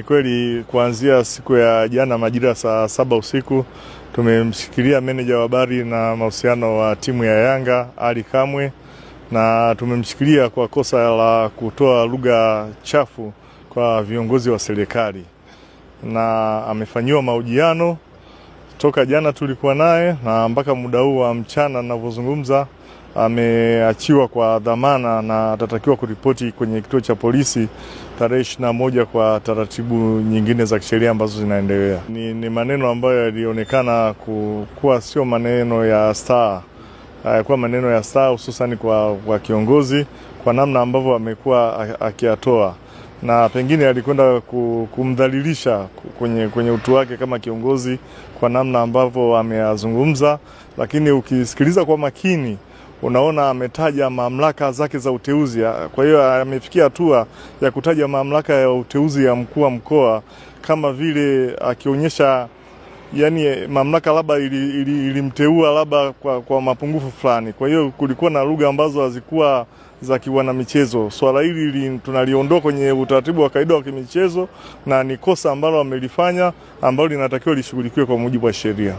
Kweli kuanzia siku ya jana majira saa 7 usiku tumemshikilia meneja wa habari na mahusiano wa timu ya Yanga Ali Kamwe, na tumemshikilia kwa kosa la kutoa lugha chafu kwa viongozi wa serikali, na amefanyiwa mahojiano toka jana tulikuwa naye, na mpaka muda huu wa mchana ninavyozungumza ameachiwa kwa dhamana na atatakiwa kuripoti kwenye kituo cha polisi tarehe 21 kwa taratibu nyingine za kisheria ambazo zinaendelea. Ni maneno ambayo yalionekana kuwa sio maneno ya staa, kwa maneno ya staa hususan kwa kiongozi, kwa namna ambavyo amekuwa akiyatoa, na pengine alikwenda kumdhalilisha kwenye utu wake kama kiongozi kwa namna ambavyo ameyazungumza. Lakini ukisikiliza kwa makini unaona ametaja mamlaka zake za uteuzi. Kwa hiyo amefikia hatua ya kutaja mamlaka ya uteuzi ya mkuu wa mkoa, kama vile akionyesha yani mamlaka labda ilimteua labda kwa mapungufu fulani. Kwa hiyo kulikuwa na lugha ambazo hazikuwa za kiwana michezo. Swala hili tunaliondoa kwenye utaratibu wa kawaida wa kimichezo, na ni kosa ambalo amelifanya ambalo linatakiwa lishughulikiwe kwa mujibu wa sheria.